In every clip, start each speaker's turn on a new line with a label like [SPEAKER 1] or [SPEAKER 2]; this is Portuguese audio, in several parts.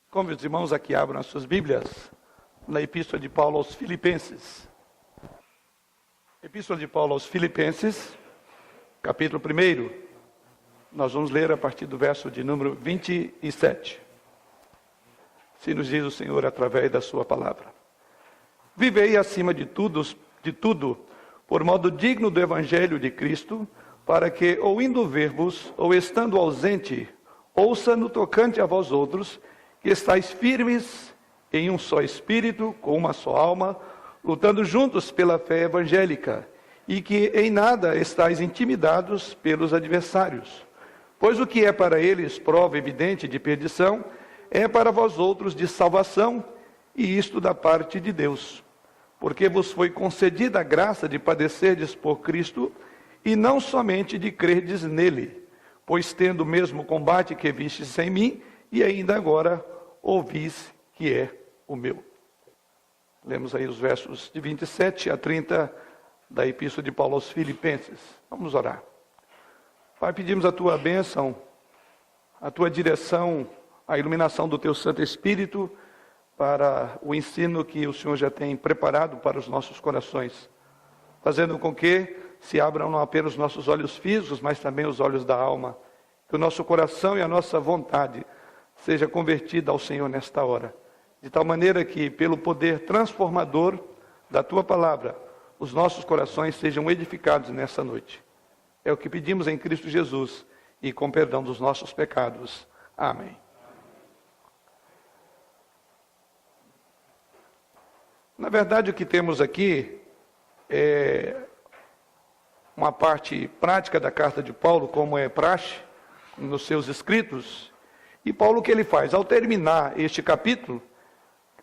[SPEAKER 1] Como os irmãos aqui abram as suas Bíblias, na Epístola de Paulo aos Filipenses. Epístola de Paulo aos Filipenses, capítulo 1. Nós vamos ler a partir do verso de número 27. Se nos diz o Senhor através da sua palavra. Vivei acima de tudo, por modo digno do Evangelho de Cristo, para que, ou indo ver-vos, ou estando ausente, ouça no tocante a vós outros, que estáis firmes em um só espírito, com uma só alma, lutando juntos pela fé evangélica, e que em nada estáis intimidados pelos adversários. Pois o que é para eles prova evidente de perdição, é para vós outros de salvação, e isto da parte de Deus. Porque vos foi concedida a graça de padecerdes por Cristo, e não somente de crerdes nele, pois tendo o mesmo combate que vistes em mim, e ainda agora ouvis que é o meu. Lemos aí os versos de 27 a 30 da Epístola de Paulo aos Filipenses. Vamos orar. Pai, pedimos a tua bênção, a tua direção, a iluminação do teu Santo Espírito para o ensino que o Senhor já tem preparado para os nossos corações, fazendo com que se abram não apenas os nossos olhos físicos, mas também os olhos da alma, que o nosso coração e a nossa vontade seja convertida ao Senhor nesta hora, de tal maneira que, pelo poder transformador da tua palavra, os nossos corações sejam edificados nessa noite. É o que pedimos em Cristo Jesus e com perdão dos nossos pecados. Amém. Na verdade, o que temos aqui é uma parte prática da carta de Paulo, como é praxe nos seus escritos. E Paulo, o que ele faz? Ao terminar este capítulo,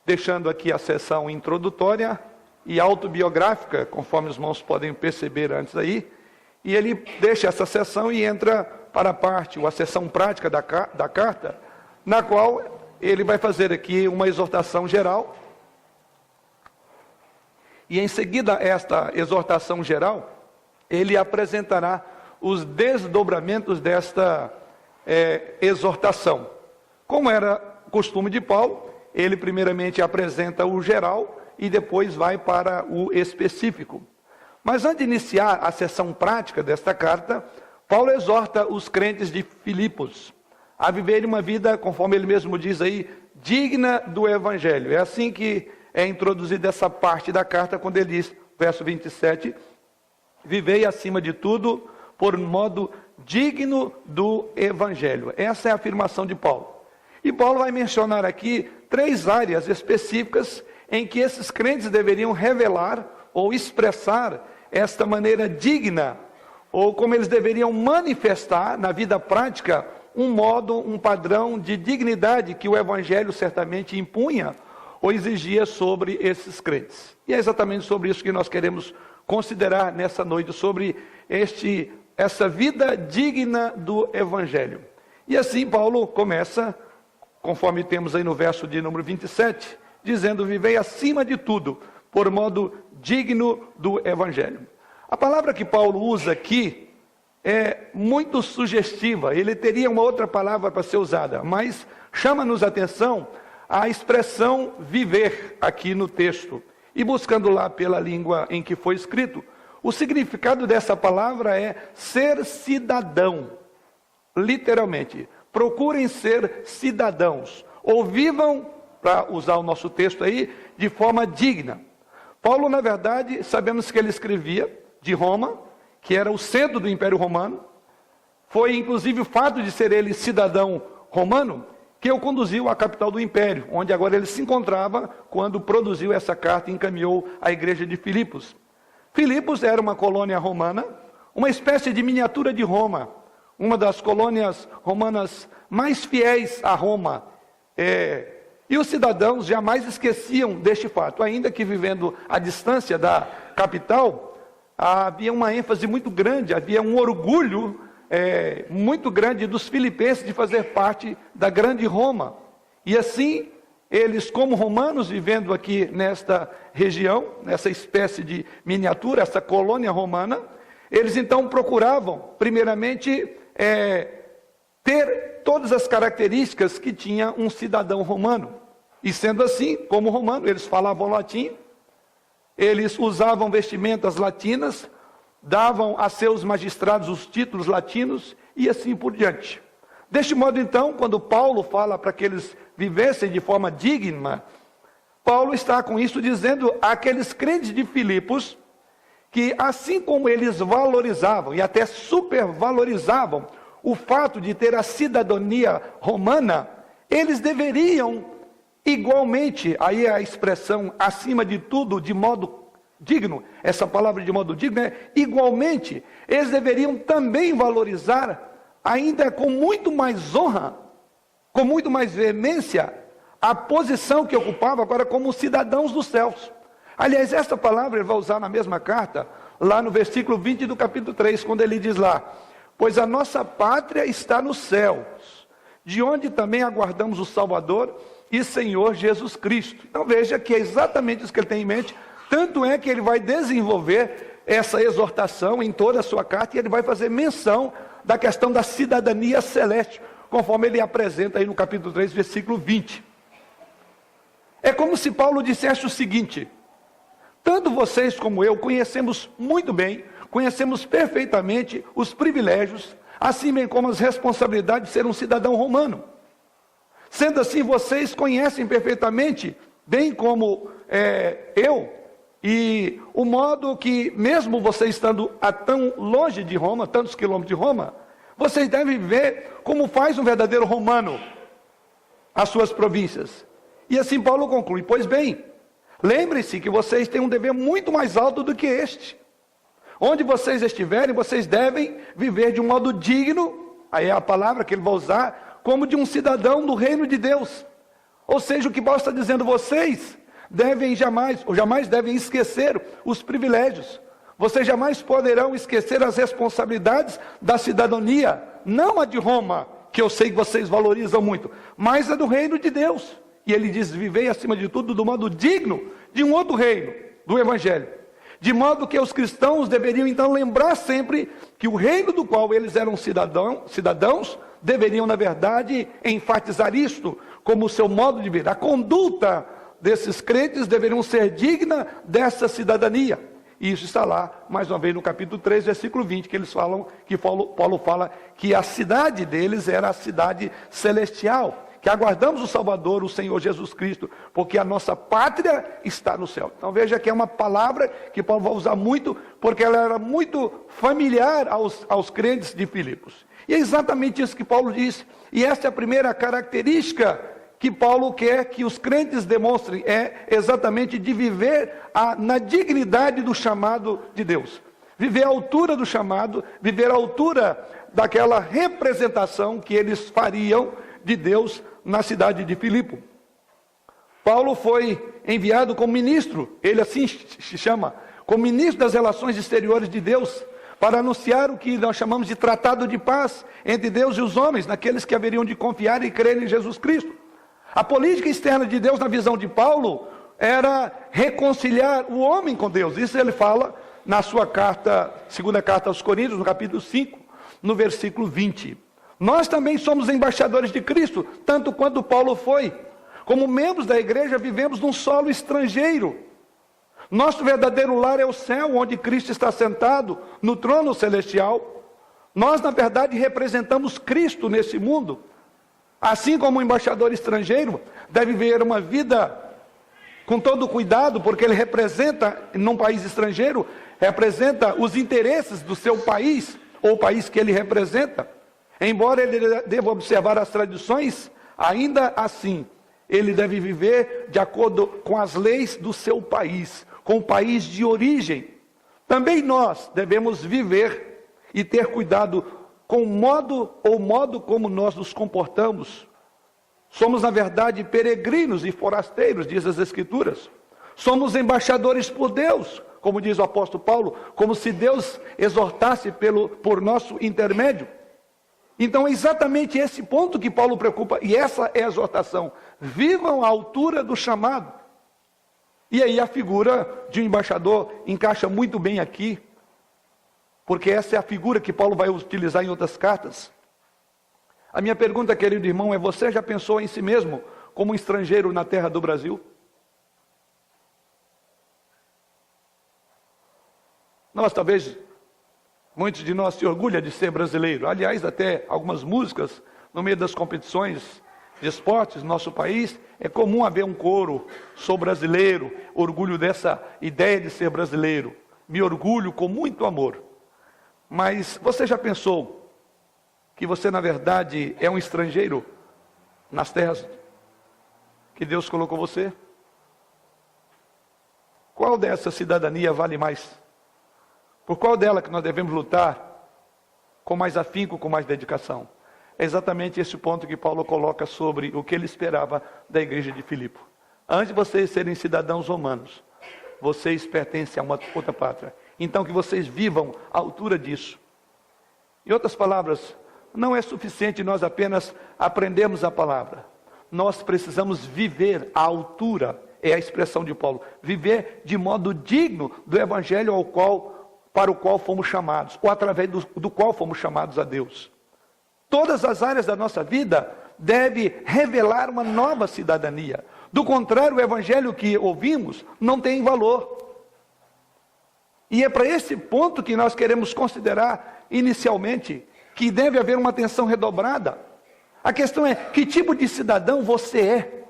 [SPEAKER 1] deixando aqui a seção introdutória e autobiográfica, conforme os irmãos podem perceber antes aí, e ele deixa essa seção e entra para a parte, ou a seção prática da carta, na qual ele vai fazer aqui uma exortação geral. E em seguida esta exortação geral, ele apresentará os desdobramentos desta exortação. Como era costume de Paulo, ele primeiramente apresenta o geral e depois vai para o específico. Mas antes de iniciar a sessão prática desta carta, Paulo exorta os crentes de Filipos a viverem uma vida, conforme ele mesmo diz aí, digna do Evangelho. É assim que é introduzida essa parte da carta, quando ele diz, verso 27, vivei acima de tudo por modo digno do Evangelho. Essa é a afirmação de Paulo. E Paulo vai mencionar aqui 3 áreas específicas em que esses crentes deveriam revelar ou expressar esta maneira digna, ou como eles deveriam manifestar na vida prática um modo, um padrão de dignidade que o Evangelho certamente impunha ou exigia sobre esses crentes. E é exatamente sobre isso que nós queremos considerar nessa noite, sobre essa vida digna do Evangelho. E assim Paulo começa, conforme temos aí no verso de número 27, dizendo, vivei acima de tudo, por modo digno do Evangelho. A palavra que Paulo usa aqui é muito sugestiva, ele teria uma outra palavra para ser usada, mas chama-nos a atenção a expressão viver aqui no texto. E buscando lá pela língua em que foi escrito, o significado dessa palavra é ser cidadão. Literalmente, procurem ser cidadãos, ou vivam, para usar o nosso texto aí, de forma digna. Paulo, na verdade, sabemos que ele escrevia de Roma, que era o centro do Império Romano. Foi inclusive o fato de ser ele cidadão romano que o conduziu à capital do Império, onde agora ele se encontrava quando produziu essa carta e encaminhou à igreja de Filipos. Filipos era uma colônia romana, uma espécie de miniatura de Roma, uma das colônias romanas mais fiéis a Roma. E os cidadãos jamais esqueciam deste fato, ainda que vivendo à distância da capital, havia uma ênfase muito grande, havia um orgulho muito grande dos filipenses de fazer parte da grande Roma. E assim, eles como romanos, vivendo aqui nesta região, nessa espécie de miniatura, essa colônia romana, eles então procuravam, primeiramente, ter todas as características que tinha um cidadão romano. E sendo assim, como romano, eles falavam latim, eles usavam vestimentas latinas, davam a seus magistrados os títulos latinos e assim por diante. Deste modo, então, quando Paulo fala para que eles vivessem de forma digna, Paulo está com isso dizendo àqueles crentes de Filipos que, assim como eles valorizavam e até supervalorizavam o fato de ter a cidadania romana, eles deveriam igualmente, aí a expressão acima de tudo, de modo digno, essa palavra de modo digno é igualmente, eles deveriam também valorizar, ainda com muito mais honra, com muito mais veemência, a posição que ocupava agora como cidadãos dos céus. Aliás, essa palavra ele vai usar na mesma carta, lá no versículo 20 do capítulo 3, quando ele diz lá: pois a nossa pátria está nos céus, de onde também aguardamos o Salvador e Senhor Jesus Cristo. Então veja que é exatamente isso que ele tem em mente, tanto é que ele vai desenvolver essa exortação em toda a sua carta, e ele vai fazer menção da questão da cidadania celeste, conforme ele apresenta aí no capítulo 3, versículo 20. É como se Paulo dissesse o seguinte: tanto vocês como eu conhecemos muito bem, conhecemos perfeitamente os privilégios, assim bem como as responsabilidades de ser um cidadão romano. Sendo assim, vocês conhecem perfeitamente, bem como eu, e o modo que, mesmo vocês estando a tão longe de Roma, tantos quilômetros de Roma, vocês devem ver como faz um verdadeiro romano as suas províncias. E assim Paulo conclui: pois bem, lembrem-se que vocês têm um dever muito mais alto do que este. Onde vocês estiverem, vocês devem viver de um modo digno, aí é a palavra que ele vai usar, como de um cidadão do reino de Deus. Ou seja, o que Paulo está dizendo, vocês devem jamais devem esquecer os privilégios. Vocês jamais poderão esquecer as responsabilidades da cidadania, não a de Roma, que eu sei que vocês valorizam muito, mas a do reino de Deus. E ele diz: vivei acima de tudo do modo digno de um outro reino, do Evangelho. De modo que os cristãos deveriam então lembrar sempre que o reino do qual eles eram cidadãos, deveriam na verdade enfatizar isto como o seu modo de vida. A conduta desses crentes deveriam ser digna dessa cidadania. E isso está lá, mais uma vez, no capítulo 3, versículo 20, que eles falam, que Paulo fala que a cidade deles era a cidade celestial, que aguardamos o Salvador, o Senhor Jesus Cristo, porque a nossa pátria está no céu. Então veja que é uma palavra que Paulo vai usar muito, porque ela era muito familiar aos crentes de Filipos. E é exatamente isso que Paulo diz, e essa é a primeira característica que Paulo quer que os crentes demonstrem, é exatamente de viver na dignidade do chamado de Deus. Viver à altura do chamado, viver à altura daquela representação que eles fariam de Deus na cidade de Filipe. Paulo foi enviado como ministro, ele assim se chama, como ministro das relações exteriores de Deus, para anunciar o que nós chamamos de tratado de paz entre Deus e os homens, naqueles que haveriam de confiar e crer em Jesus Cristo. A política externa de Deus, na visão de Paulo, era reconciliar o homem com Deus. Isso ele fala na sua carta, segunda carta aos Coríntios, no capítulo 5, no versículo 20. Nós também somos embaixadores de Cristo, tanto quanto Paulo foi. Como membros da igreja, vivemos num solo estrangeiro. Nosso verdadeiro lar é o céu, onde Cristo está sentado no trono celestial. Nós, na verdade, representamos Cristo nesse mundo. Assim como o embaixador estrangeiro deve viver uma vida com todo cuidado, porque ele representa, num país estrangeiro, representa os interesses do seu país, ou o país que ele representa. Embora ele deva observar as tradições, ainda assim, ele deve viver de acordo com as leis do seu país, com o país de origem. Também nós devemos viver e ter cuidado com o modo como nós nos comportamos. Somos, na verdade, peregrinos e forasteiros, diz as Escrituras. Somos embaixadores por Deus, como diz o apóstolo Paulo, como se Deus exortasse por nosso intermédio. Então é exatamente esse ponto que Paulo preocupa, e essa é a exortação: vivam à altura do chamado. E aí a figura de um embaixador encaixa muito bem aqui, porque essa é a figura que Paulo vai utilizar em outras cartas. A minha pergunta, querido irmão, é: você já pensou em si mesmo como um estrangeiro na terra do Brasil? Nós, talvez, muitos de nós se orgulham de ser brasileiro. Aliás, até algumas músicas, no meio das competições de esportes no nosso país, é comum haver um coro: sou brasileiro, orgulho dessa ideia de ser brasileiro, me orgulho com muito amor. Mas você já pensou que você, na verdade, é um estrangeiro nas terras que Deus colocou você? Qual dessa cidadania vale mais? Por qual dela que nós devemos lutar com mais afinco, com mais dedicação? É exatamente esse o ponto que Paulo coloca sobre o que ele esperava da igreja de Filipe. Antes de vocês serem cidadãos romanos, vocês pertencem a uma outra pátria. Então que vocês vivam à altura disso. Em outras palavras, não é suficiente nós apenas aprendermos a palavra. Nós precisamos viver à altura, é a expressão de Paulo, viver de modo digno do evangelho para o qual fomos chamados, ou através do qual fomos chamados a Deus. Todas as áreas da nossa vida devem revelar uma nova cidadania. Do contrário, o evangelho que ouvimos não tem valor. E é para esse ponto que nós queremos considerar inicialmente que deve haver uma atenção redobrada. A questão é: que tipo de cidadão você é?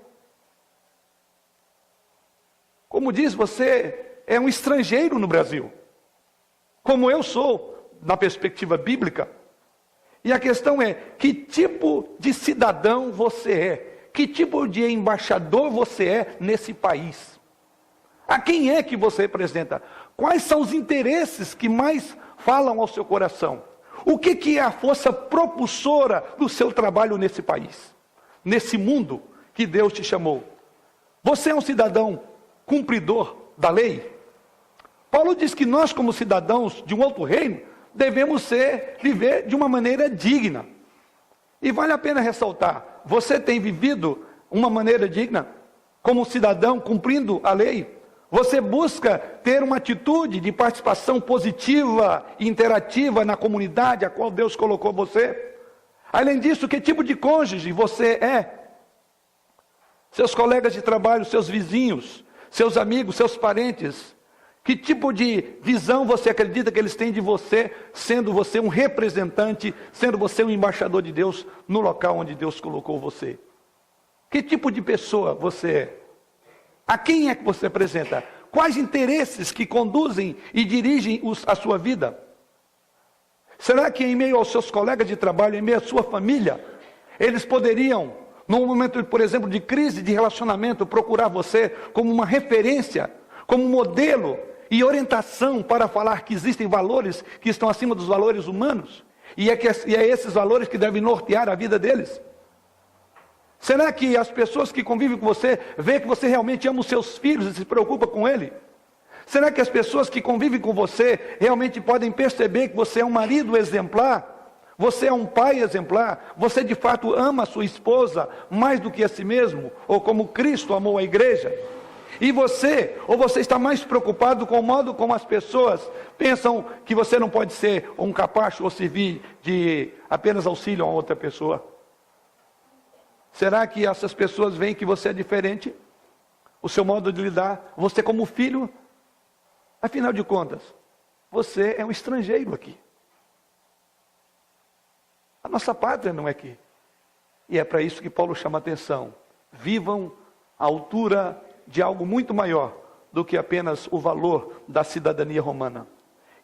[SPEAKER 1] Como diz, você é um estrangeiro no Brasil, como eu sou, na perspectiva bíblica. E a questão é: que tipo de cidadão você é? Que tipo de embaixador você é nesse país? A quem é que você representa? Quais são os interesses que mais falam ao seu coração? O que é a força propulsora do seu trabalho nesse país? Nesse mundo que Deus te chamou? Você é um cidadão cumpridor da lei? Paulo diz que nós, como cidadãos de um outro reino, devemos viver de uma maneira digna. E vale a pena ressaltar: você tem vivido uma maneira digna? Como cidadão, cumprindo a lei? Você busca ter uma atitude de participação positiva e interativa na comunidade a qual Deus colocou você? Além disso, que tipo de cônjuge você é? Seus colegas de trabalho, seus vizinhos, seus amigos, seus parentes, que tipo de visão você acredita que eles têm de você, sendo você um representante, sendo você um embaixador de Deus no local onde Deus colocou você? Que tipo de pessoa você é? A quem é que você representa? Quais interesses que conduzem e dirigem a sua vida? Será que em meio aos seus colegas de trabalho, em meio à sua família, eles poderiam, num momento, por exemplo, de crise de relacionamento, procurar você como uma referência, como modelo e orientação para falar que existem valores que estão acima dos valores humanos? E é esses valores que devem nortear a vida deles? Será que as pessoas que convivem com você veem que você realmente ama os seus filhos e se preocupa com ele? Será que as pessoas que convivem com você realmente podem perceber que você é um marido exemplar? Você é um pai exemplar? Você de fato ama a sua esposa mais do que a si mesmo? Ou como Cristo amou a igreja? E você está mais preocupado com o modo como as pessoas pensam que você não pode ser um capacho ou servir de apenas auxílio a outra pessoa? Será que essas pessoas veem que você é diferente? O seu modo de lidar, você como filho? Afinal de contas, você é um estrangeiro aqui. A nossa pátria não é aqui. E é para isso que Paulo chama a atenção. Vivam à altura de algo muito maior do que apenas o valor da cidadania romana.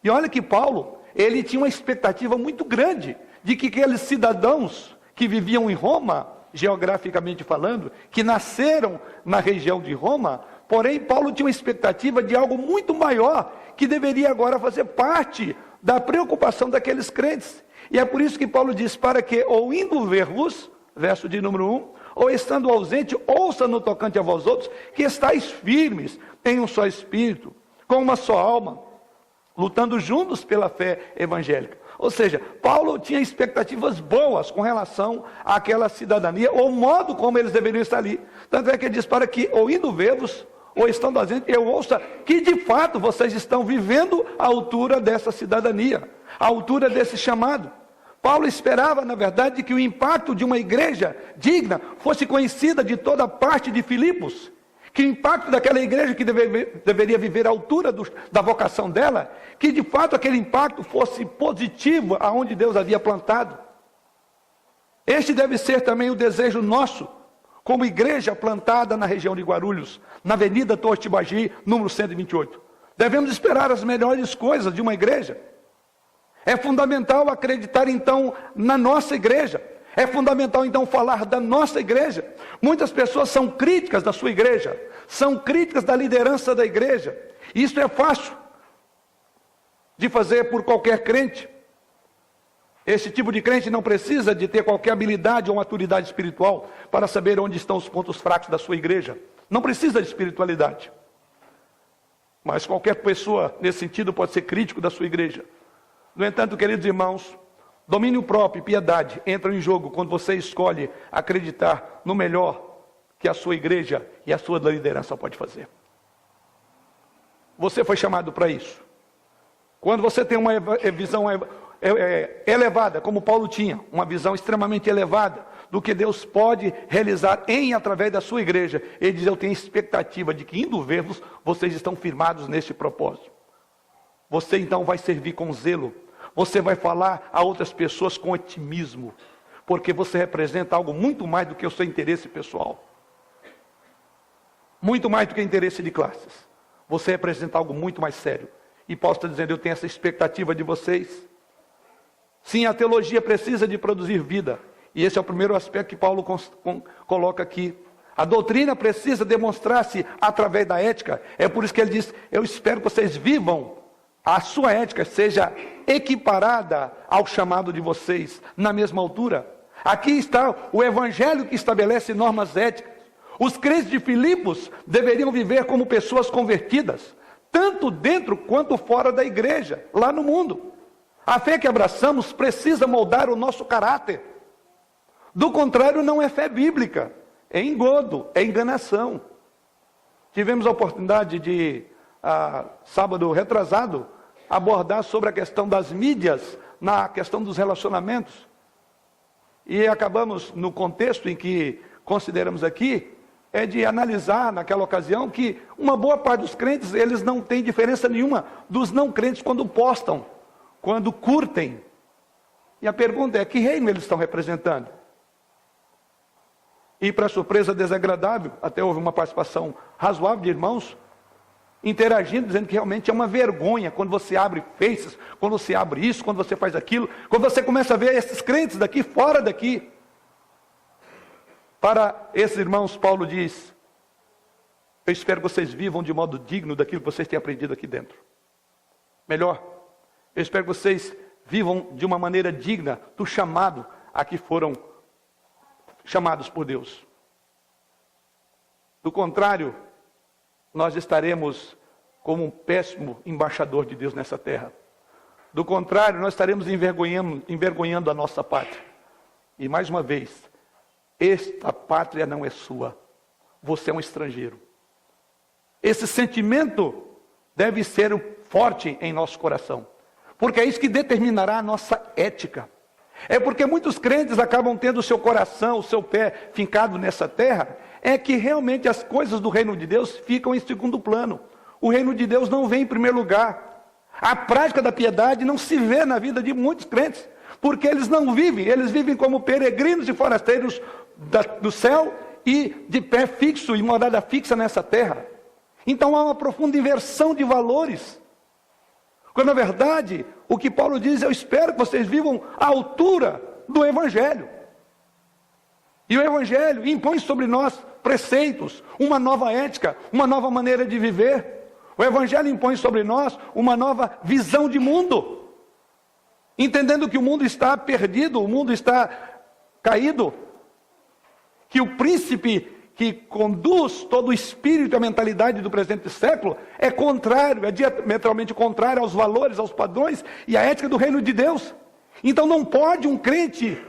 [SPEAKER 1] E olha que Paulo, ele tinha uma expectativa muito grande de que aqueles cidadãos que viviam em Roma, geograficamente falando, que nasceram na região de Roma, porém Paulo tinha uma expectativa de algo muito maior, que deveria agora fazer parte da preocupação daqueles crentes. E é por isso que Paulo diz: para que, ou indo ver-vos, verso de número 1, ou estando ausente, ouça no tocante a vós outros, que estáis firmes em um só espírito, com uma só alma, lutando juntos pela fé evangélica. Ou seja, Paulo tinha expectativas boas com relação àquela cidadania, ou modo como eles deveriam estar ali. Tanto é que ele diz: para que, ou indo ver-vos, ou estando ausente, eu ouça que de fato vocês estão vivendo à altura dessa cidadania, à altura desse chamado. Paulo esperava, na verdade, que o impacto de uma igreja digna fosse conhecida de toda parte de Filipos. Que o impacto daquela igreja que deveria viver à altura da vocação dela, que de fato aquele impacto fosse positivo aonde Deus havia plantado. Este deve ser também o desejo nosso, como igreja plantada na região de Guarulhos, na Avenida Torres Tibagi, número 128. Devemos esperar as melhores coisas de uma igreja. É fundamental acreditar então na nossa igreja. É fundamental então falar da nossa igreja. Muitas pessoas são críticas da sua igreja, são críticas da liderança da igreja. Isso é fácil de fazer por qualquer crente. Esse tipo de crente não precisa de ter qualquer habilidade ou maturidade espiritual para saber onde estão os pontos fracos da sua igreja. Não precisa de espiritualidade. Mas qualquer pessoa nesse sentido pode ser crítico da sua igreja. No entanto, queridos irmãos, domínio próprio e piedade entram em jogo quando você escolhe acreditar no melhor que a sua igreja e a sua liderança pode fazer. Você foi chamado para isso. Quando você tem uma visão elevada, como Paulo tinha, uma visão extremamente elevada do que Deus pode realizar em e através da sua igreja, ele diz: eu tenho expectativa de que, indo ver-vos, vocês estão firmados neste propósito. Você então vai servir com zelo, você vai falar a outras pessoas com otimismo, porque você representa algo muito mais do que o seu interesse pessoal, muito mais do que interesse de classes. Você representa algo muito mais sério. E Paulo está dizendo: eu tenho essa expectativa de vocês. Sim, a teologia precisa de produzir vida, e esse é o primeiro aspecto que Paulo coloca aqui. A doutrina precisa demonstrar-se através da ética. É por isso que ele diz: eu espero que vocês vivam, a sua ética seja equiparada ao chamado de vocês, na mesma altura. Aqui está o evangelho que estabelece normas éticas. Os crentes de Filipos deveriam viver como pessoas convertidas, tanto dentro quanto fora da igreja, lá no mundo. A fé que abraçamos precisa moldar o nosso caráter. Do contrário, não é fé bíblica, é engodo, é enganação. Tivemos a oportunidade de, sábado retrasado, abordar sobre a questão das mídias, na questão dos relacionamentos. E acabamos, no contexto em que consideramos aqui, é de analisar naquela ocasião que uma boa parte dos crentes, eles não têm diferença nenhuma dos não crentes quando postam, quando curtem. E a pergunta é: que reino eles estão representando? E para surpresa desagradável, até houve uma participação razoável de irmãos interagindo, dizendo que realmente é uma vergonha quando você abre Faces, quando você abre isso, quando você faz aquilo, quando você começa a ver esses crentes daqui, fora daqui. Para esses irmãos, Paulo diz: eu espero que vocês vivam de modo digno daquilo que vocês têm aprendido aqui dentro. Melhor, eu espero que vocês vivam de uma maneira digna do chamado a que foram chamados por Deus. Do contrário, nós estaremos como um péssimo embaixador de Deus nessa terra. Do contrário, nós estaremos envergonhando a nossa pátria. E mais uma vez, esta pátria não é sua. Você é um estrangeiro. Esse sentimento deve ser forte em nosso coração, porque é isso que determinará a nossa ética. É porque muitos crentes acabam tendo o seu coração, o seu pé fincado nessa terra, é que realmente as coisas do reino de Deus ficam em segundo plano. O reino de Deus não vem em primeiro lugar. A prática da piedade não se vê na vida de muitos crentes, porque eles não vivem, eles vivem como peregrinos e forasteiros do céu e de pé fixo e morada fixa nessa terra. Então há uma profunda inversão de valores. Quando na verdade, o que Paulo diz: eu espero que vocês vivam à altura do Evangelho. E o Evangelho impõe sobre nós preceitos, uma nova ética, uma nova maneira de viver. O Evangelho impõe sobre nós uma nova visão de mundo. Entendendo que o mundo está perdido, o mundo está caído. Que o príncipe que conduz todo o espírito e a mentalidade do presente século é contrário, é diametralmente contrário aos valores, aos padrões e à ética do reino de Deus. Então não pode um crente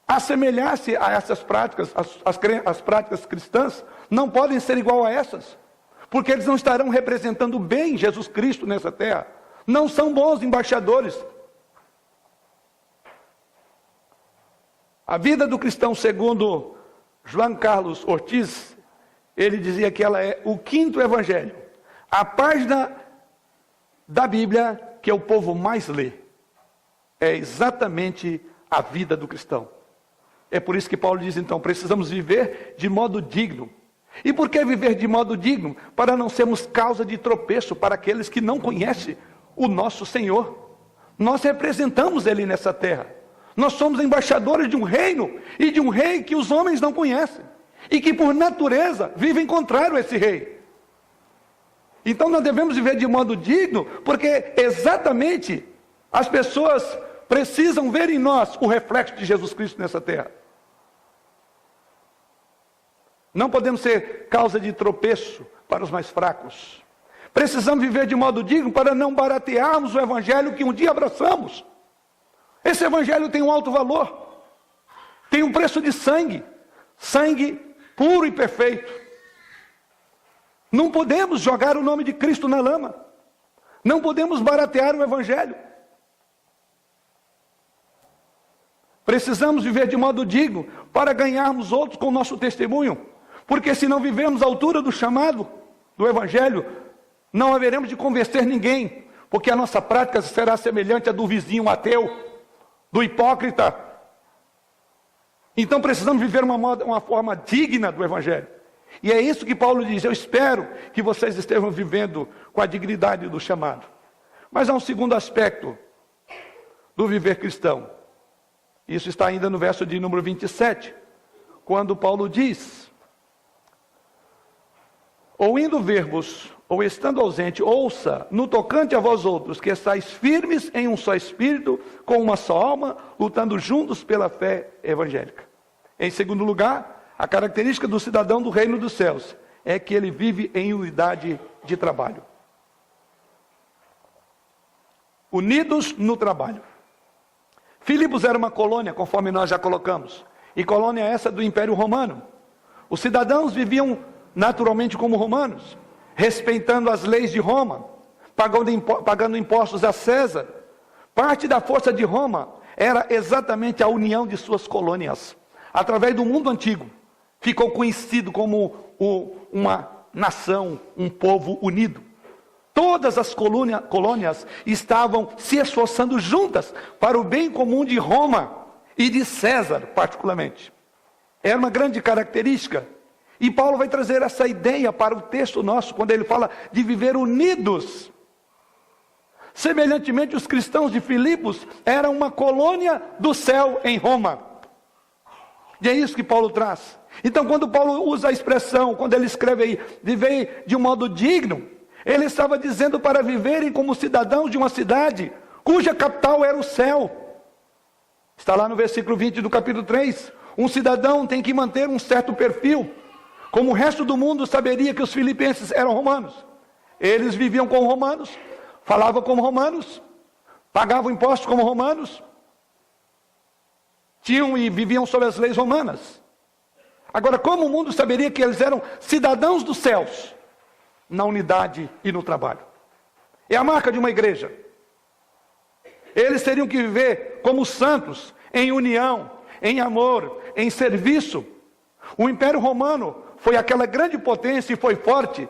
[SPEAKER 1] assemelhar-se a essas práticas, as práticas cristãs, não podem ser igual a essas, porque eles não estarão representando bem Jesus Cristo nessa terra, não são bons embaixadores. A vida do cristão, segundo João Carlos Ortiz, ele dizia que ela é o quinto evangelho, a página da Bíblia que o povo mais lê. É exatamente a vida do cristão. É por isso que Paulo diz, então, precisamos viver de modo digno. E por que viver de modo digno? Para não sermos causa de tropeço para aqueles que não conhecem o nosso Senhor. Nós representamos Ele nessa terra. Nós somos embaixadores de um reino, e de um rei que os homens não conhecem, e que por natureza vivem contrário a esse rei. Então nós devemos viver de modo digno, porque exatamente as pessoas precisam ver em nós o reflexo de Jesus Cristo nessa terra. Não podemos ser causa de tropeço para os mais fracos. Precisamos viver de modo digno para não baratearmos o evangelho que um dia abraçamos. Esse evangelho tem um alto valor. Tem um preço de sangue. Sangue puro e perfeito. Não podemos jogar o nome de Cristo na lama. Não podemos baratear o evangelho. Precisamos viver de modo digno para ganharmos outros com o nosso testemunho. Porque se não vivermos à altura do chamado do evangelho, não haveremos de convencer ninguém. Porque a nossa prática será semelhante à do vizinho ateu, do hipócrita. Então precisamos viver uma forma digna do evangelho. E é isso que Paulo diz: eu espero que vocês estejam vivendo com a dignidade do chamado. Mas há um segundo aspecto do viver cristão. Isso está ainda no verso de número 27, quando Paulo diz: ou indo ver-vos, ou estando ausente, ouça, no tocante a vós outros, que estáis firmes em um só espírito, com uma só alma, lutando juntos pela fé evangélica. Em segundo lugar, a característica do cidadão do reino dos céus é que ele vive em unidade de trabalho. Unidos no trabalho. Filipos era uma colônia, conforme nós já colocamos, e colônia essa do Império Romano. Os cidadãos viviam naturalmente como romanos, respeitando as leis de Roma, pagando impostos a César. Parte da força de Roma era exatamente a união de suas colônias. Através do mundo antigo, ficou conhecido como uma nação, um povo unido. Todas as colônias estavam se esforçando juntas para o bem comum de Roma e de César, particularmente. Era uma grande característica. E Paulo vai trazer essa ideia para o texto nosso, quando ele fala de viver unidos. Semelhantemente, os cristãos de Filipos eram uma colônia do céu em Roma. E é isso que Paulo traz. Então, quando Paulo usa a expressão, quando ele escreve aí, viver de um modo digno, ele estava dizendo para viverem como cidadãos de uma cidade, cuja capital era o céu. Está lá no versículo 20 do capítulo 3. Um cidadão tem que manter um certo perfil. Como o resto do mundo saberia que os filipenses eram romanos. Eles viviam como romanos, falavam como romanos, pagavam impostos como romanos, tinham e viviam sob as leis romanas. Agora, como o mundo saberia que eles eram cidadãos dos céus? Na unidade e no trabalho. É a marca de uma igreja. Eles teriam que viver como santos, em união, em amor, em serviço. O Império Romano foi aquela grande potência e foi forte,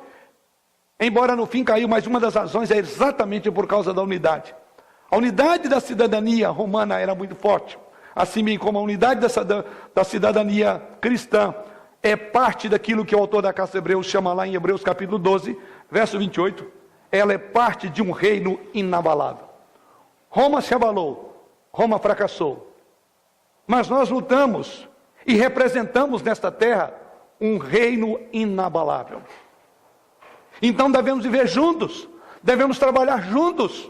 [SPEAKER 1] embora no fim caiu, mas uma das razões é exatamente por causa da unidade. A unidade da cidadania romana era muito forte, assim como a unidade da cidadania cristã é parte daquilo que o autor da carta aos Hebreus chama lá em Hebreus capítulo 12, verso 28, ela é parte de um reino inabalável. Roma se abalou, Roma fracassou, mas nós lutamos e representamos nesta terra um reino inabalável. Então devemos viver juntos, devemos trabalhar juntos.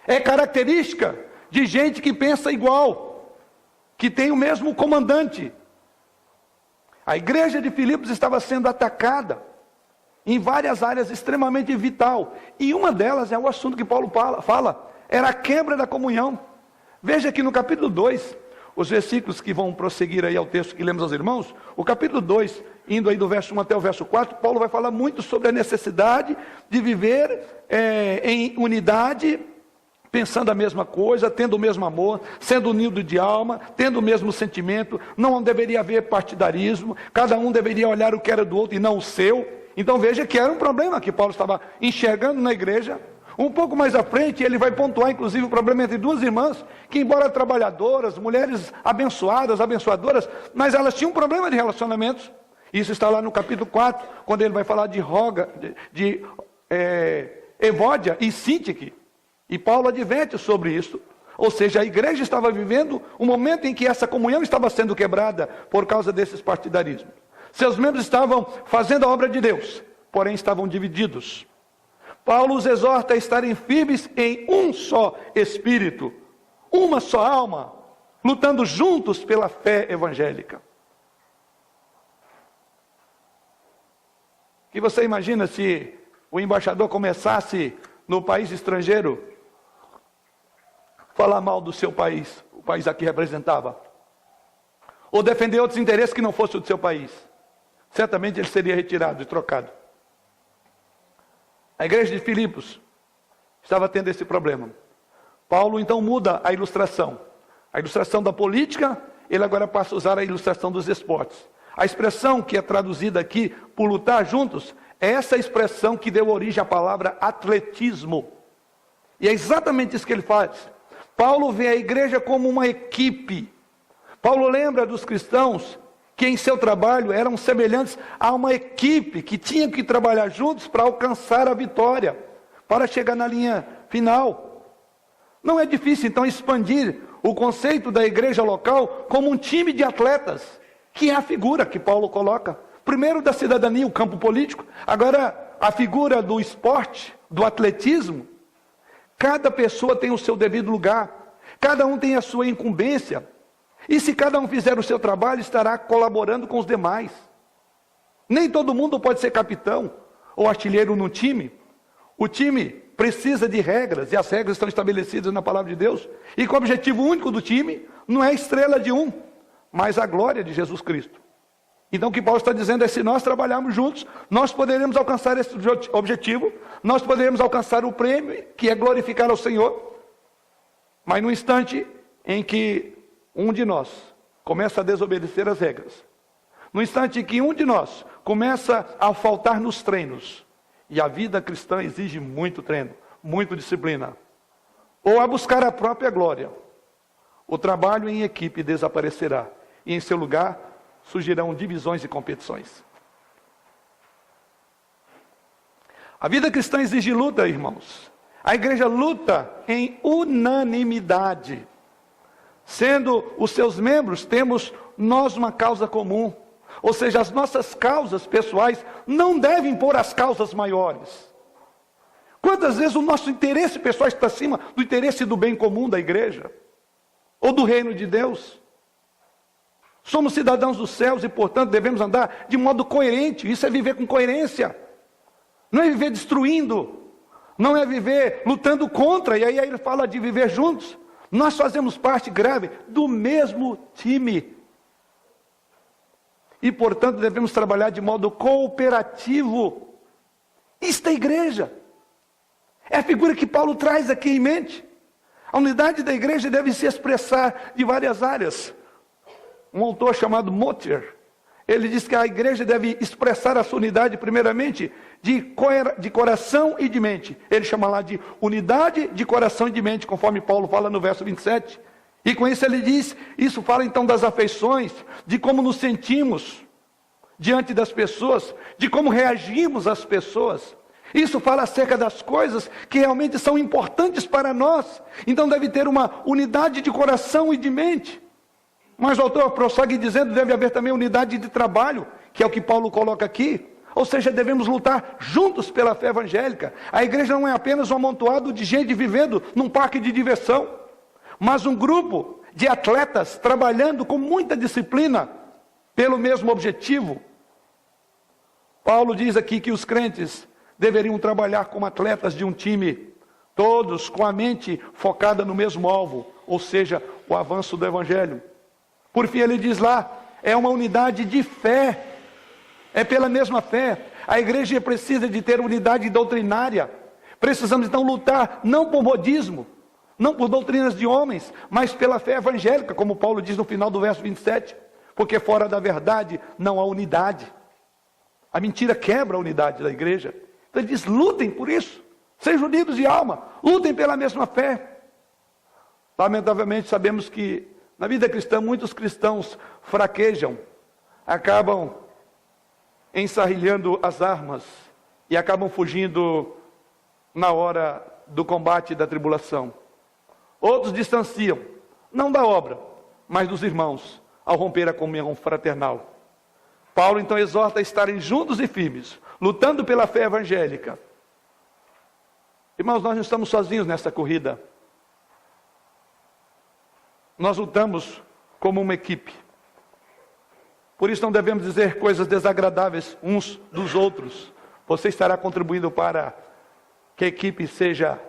[SPEAKER 1] É característica de gente que pensa igual, que tem o mesmo comandante. A igreja de Filipos estava sendo atacada em várias áreas extremamente vital, e uma delas é o assunto que Paulo fala, era a quebra da comunhão. Veja que no capítulo 2, os versículos que vão prosseguir aí ao texto que lemos aos irmãos, o capítulo 2, indo aí do verso 1 até o verso 4, Paulo vai falar muito sobre a necessidade de viver em unidade pensando a mesma coisa, tendo o mesmo amor, sendo unido de alma, tendo o mesmo sentimento. Não deveria haver partidarismo, cada um deveria olhar o que era do outro e não o seu. Então veja que era um problema que Paulo estava enxergando na igreja. Um pouco mais à frente, ele vai pontuar, inclusive, o problema entre duas irmãs, que embora trabalhadoras, mulheres abençoadas, abençoadoras, mas elas tinham um problema de relacionamentos. Isso está lá no capítulo 4, quando ele vai falar de Evódia e Síntique. E Paulo adverte sobre isso. Ou seja, a igreja estava vivendo um momento em que essa comunhão estava sendo quebrada por causa desses partidarismos. Seus membros estavam fazendo a obra de Deus, porém estavam divididos. Paulo os exorta a estarem firmes em um só espírito, uma só alma, lutando juntos pela fé evangélica. Que você imagina se o embaixador começasse no país estrangeiro falar mal do seu país, o país a que representava, ou defender outros interesses que não fossem o do seu país? Certamente ele seria retirado e trocado. A igreja de Filipos estava tendo esse problema. Paulo então muda a ilustração da política, ele agora passa a usar a ilustração dos esportes. A expressão que é traduzida aqui por lutar juntos, é essa expressão que deu origem à palavra atletismo. E é exatamente isso que ele faz. Paulo vê a igreja como uma equipe. Paulo lembra dos cristãos que em seu trabalho eram semelhantes a uma equipe que tinha que trabalhar juntos para alcançar a vitória, para chegar na linha final. Não é difícil então expandir o conceito da igreja local como um time de atletas, que é a figura que Paulo coloca. Primeiro da cidadania, o campo político, agora a figura do esporte, do atletismo. Cada pessoa tem o seu devido lugar, cada um tem a sua incumbência. E se cada um fizer o seu trabalho, estará colaborando com os demais. Nem todo mundo pode ser capitão ou artilheiro no time. O time precisa de regras, e as regras estão estabelecidas na palavra de Deus. E que o objetivo único do time não é a estrela de um, mas a glória de Jesus Cristo. Então o que Paulo está dizendo é: se nós trabalharmos juntos, nós poderemos alcançar esse objetivo, nós poderemos alcançar o prêmio, que é glorificar ao Senhor. Mas no instante em que um de nós começa a desobedecer as regras, no instante em que um de nós começa a faltar nos treinos, e a vida cristã exige muito treino, muita disciplina, ou a buscar a própria glória, o trabalho em equipe desaparecerá, e em seu lugar surgirão divisões e competições. A vida cristã exige luta, irmãos. A igreja luta em unanimidade. Sendo os seus membros, temos nós uma causa comum. Ou seja, as nossas causas pessoais não devem pôr as causas maiores. Quantas vezes o nosso interesse pessoal está acima do interesse do bem comum da igreja? Ou do reino de Deus? Somos cidadãos dos céus e, portanto, devemos andar de modo coerente. Isso é viver com coerência. Não é viver destruindo. Não é viver lutando contra. E aí ele fala de viver juntos. Nós fazemos parte grave do mesmo time. E, portanto, devemos trabalhar de modo cooperativo. Isto é igreja. É a figura que Paulo traz aqui em mente. A unidade da igreja deve se expressar de várias áreas. Um autor chamado Motter, ele diz que a igreja deve expressar a sua unidade, primeiramente, de coração e de mente. Ele chama lá de unidade de coração e de mente, conforme Paulo fala no verso 27. E com isso ele diz, isso fala então das afeições, de como nos sentimos diante das pessoas, de como reagimos às pessoas. Isso fala acerca das coisas que realmente são importantes para nós. Então deve ter uma unidade de coração e de mente. Mas o autor prossegue dizendo, deve haver também unidade de trabalho, que é o que Paulo coloca aqui. Ou seja, devemos lutar juntos pela fé evangélica. A igreja não é apenas um amontoado de gente vivendo num parque de diversão, mas um grupo de atletas trabalhando com muita disciplina pelo mesmo objetivo. Paulo diz aqui que os crentes deveriam trabalhar como atletas de um time, todos com a mente focada no mesmo alvo, ou seja, o avanço do evangelho. Por fim, ele diz lá, é uma unidade de fé, é pela mesma fé. A igreja precisa de ter unidade doutrinária. Precisamos então lutar não por modismo, não por doutrinas de homens, mas pela fé evangélica, como Paulo diz no final do verso 27, porque fora da verdade não há unidade. A mentira quebra a unidade da igreja. Então ele diz, lutem por isso, sejam unidos de alma, lutem pela mesma fé. Lamentavelmente sabemos que na vida cristã muitos cristãos fraquejam, acabam ensarrilhando as armas e acabam fugindo na hora do combate e da tribulação. Outros distanciam, não da obra, mas dos irmãos, ao romper a comunhão fraternal. Paulo então exorta a estarem juntos e firmes, lutando pela fé evangélica. Irmãos, nós não estamos sozinhos nessa corrida. Nós lutamos como uma equipe. Por isso não devemos dizer coisas desagradáveis uns dos outros. Você estará contribuindo para que a equipe seja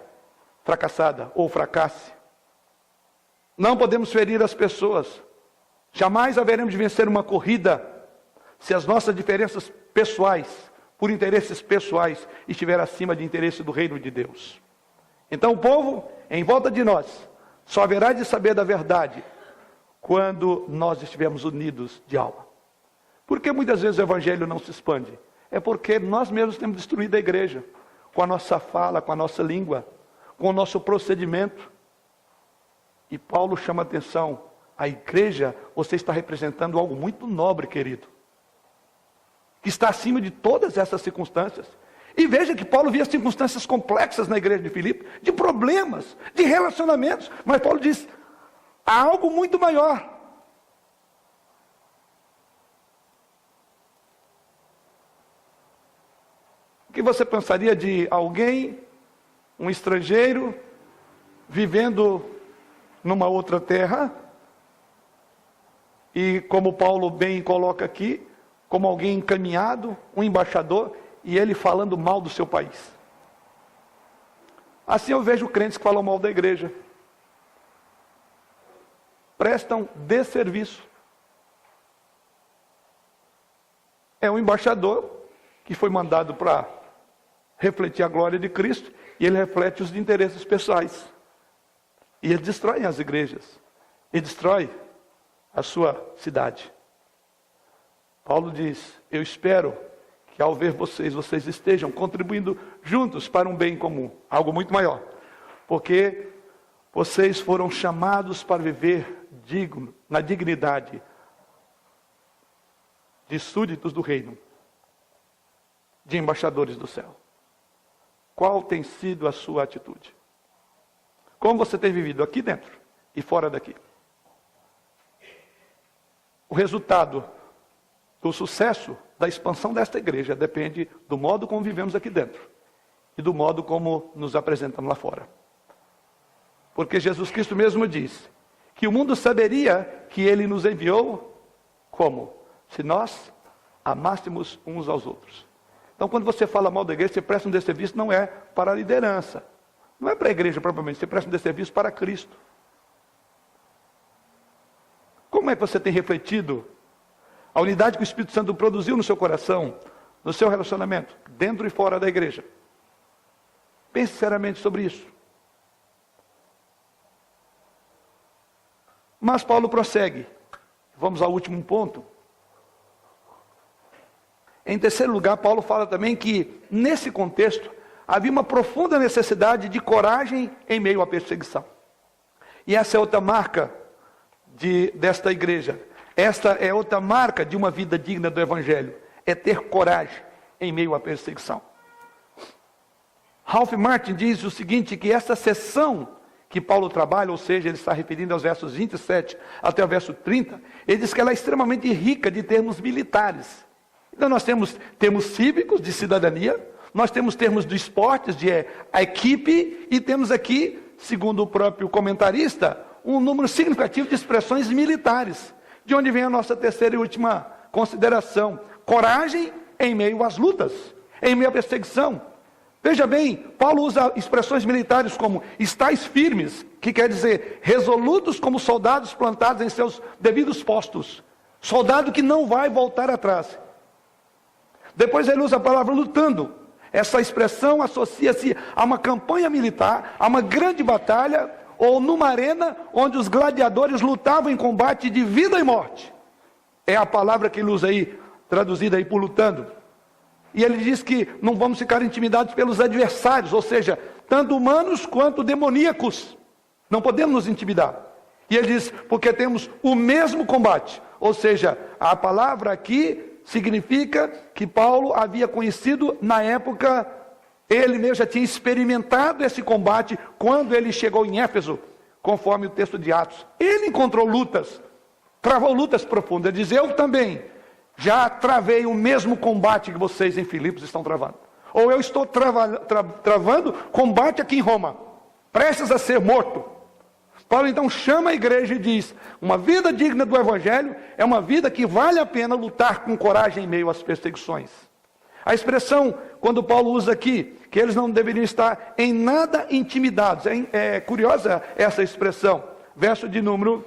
[SPEAKER 1] fracassada ou fracasse. Não podemos ferir as pessoas. Jamais haveremos de vencer uma corrida se as nossas diferenças pessoais, por interesses pessoais, estiver acima de interesse do reino de Deus. Então o povo em volta de nós só haverá de saber da verdade quando nós estivermos unidos de alma. Por que muitas vezes o evangelho não se expande? É porque nós mesmos temos destruído a igreja, com a nossa fala, com a nossa língua, com o nosso procedimento. E Paulo chama a atenção, a igreja, você está representando algo muito nobre, querido, que está acima de todas essas circunstâncias. E veja que Paulo via circunstâncias complexas na igreja de Filipe, de problemas, de relacionamentos, mas Paulo diz, há algo muito maior. O que você pensaria de alguém, um estrangeiro, vivendo numa outra terra, e como Paulo bem coloca aqui, como alguém encaminhado, um embaixador, e ele falando mal do seu país. Assim eu vejo crentes que falam mal da igreja. Prestam desserviço. É um embaixador que foi mandado para refletir a glória de Cristo, e ele reflete os interesses pessoais. E ele destrói as igrejas. Ele destrói a sua cidade. Paulo diz, eu espero que ao ver vocês estejam contribuindo juntos para um bem comum, algo muito maior. Porque vocês foram chamados para viver digno, na dignidade de súditos do reino, de embaixadores do céu. Qual tem sido a sua atitude? Como você tem vivido aqui dentro e fora daqui? O resultado do sucesso da expansão desta igreja depende do modo como vivemos aqui dentro e do modo como nos apresentamos lá fora. Porque Jesus Cristo mesmo diz que o mundo saberia que Ele nos enviou como? Se nós amássemos uns aos outros. Então quando você fala mal da igreja, você presta um desserviço, não é para a liderança, não é para a igreja propriamente, você presta um desserviço para Cristo. Como é que você tem refletido a unidade que o Espírito Santo produziu no seu coração, no seu relacionamento, dentro e fora da igreja? Pense seriamente sobre isso. Mas Paulo prossegue. Vamos ao último ponto. Em terceiro lugar, Paulo fala também que, nesse contexto, havia uma profunda necessidade de coragem em meio à perseguição. E essa é outra marca desta igreja. Esta é outra marca de uma vida digna do Evangelho. É ter coragem em meio à perseguição. Ralph Martin diz o seguinte, que essa seção que Paulo trabalha, ou seja, ele está referindo aos versos 27 até o verso 30, ele diz que ela é extremamente rica de termos militares. Então nós temos termos cívicos de cidadania, nós temos termos de esportes, de a equipe, e temos aqui, segundo o próprio comentarista, um número significativo de expressões militares. De onde vem a nossa terceira e última consideração. Coragem em meio às lutas, em meio à perseguição. Veja bem, Paulo usa expressões militares como estáis firmes, que quer dizer resolutos como soldados plantados em seus devidos postos. Soldado que não vai voltar atrás. Depois ele usa a palavra lutando. Essa expressão associa-se a uma campanha militar, a uma grande batalha, ou numa arena onde os gladiadores lutavam em combate de vida e morte. É a palavra que ele usa aí, traduzida aí por lutando. E ele diz que não vamos ficar intimidados pelos adversários, ou seja, tanto humanos quanto demoníacos. Não podemos nos intimidar. E ele diz, porque temos o mesmo combate. Ou seja, a palavra aqui significa que Paulo havia conhecido na época, ele mesmo já tinha experimentado esse combate quando ele chegou em Éfeso, conforme o texto de Atos. Ele encontrou lutas, travou lutas profundas. Ele diz, eu também já travei o mesmo combate que vocês em Filipos estão travando. Ou eu estou travando combate aqui em Roma, prestes a ser morto. Paulo então chama a igreja e diz, uma vida digna do Evangelho é uma vida que vale a pena lutar com coragem em meio às perseguições. A expressão, quando Paulo usa aqui, que eles não deveriam estar em nada intimidados, é curiosa essa expressão, verso de número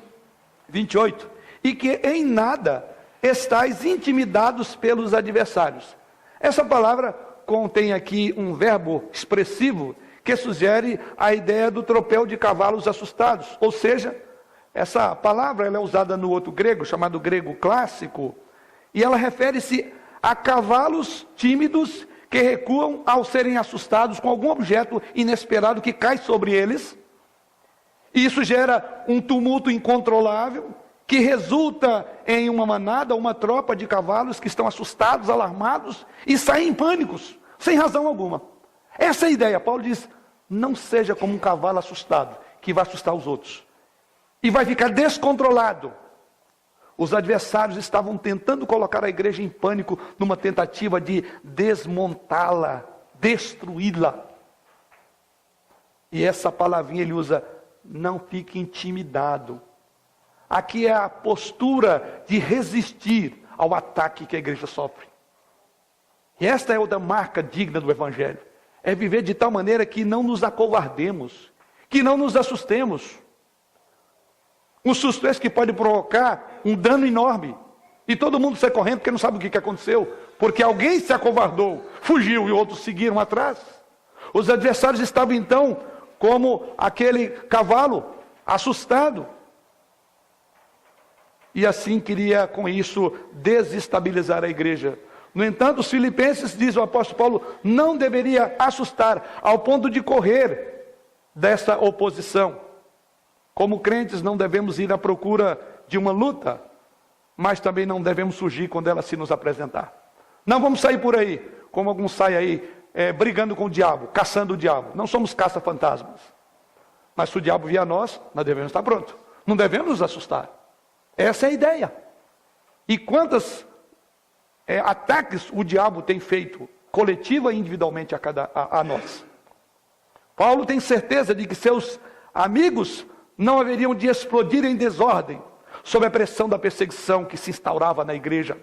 [SPEAKER 1] 28, e que em nada estáis intimidados pelos adversários. Essa palavra contém aqui um verbo expressivo que sugere a ideia do tropel de cavalos assustados. Ou seja, essa palavra ela é usada no outro grego, chamado grego clássico, e ela refere-se a cavalos tímidos que recuam ao serem assustados com algum objeto inesperado que cai sobre eles. E isso gera um tumulto incontrolável, que resulta em uma manada, uma tropa de cavalos que estão assustados, alarmados e saem em pânicos, sem razão alguma. Essa é a ideia. Paulo diz, não seja como um cavalo assustado, que vai assustar os outros. E vai ficar descontrolado. Os adversários estavam tentando colocar a igreja em pânico, numa tentativa de desmontá-la, destruí-la. E essa palavrinha ele usa, não fique intimidado. Aqui é a postura de resistir ao ataque que a igreja sofre. E esta é outra marca digna do Evangelho. É viver de tal maneira que não nos acovardemos, que não nos assustemos. Um susto esse que pode provocar um dano enorme. E todo mundo sai correndo porque não sabe o que aconteceu. Porque alguém se acovardou, fugiu e outros seguiram atrás. Os adversários estavam então como aquele cavalo assustado. E assim queria com isso desestabilizar a igreja. No entanto, os filipenses, diz o apóstolo Paulo, não deveria assustar ao ponto de correr dessa oposição. Como crentes não devemos ir à procura de uma luta, mas também não devemos fugir quando ela se nos apresentar. Não vamos sair por aí, como alguns saem aí, brigando com o diabo, caçando o diabo. Não somos caça-fantasmas. Mas se o diabo vier a nós devemos estar prontos. Não devemos nos assustar. Essa é a ideia. E quantos ataques o diabo tem feito, coletiva e individualmente a nós. Paulo tem certeza de que seus amigos não haveriam de explodir em desordem, sob a pressão da perseguição que se instaurava na igreja.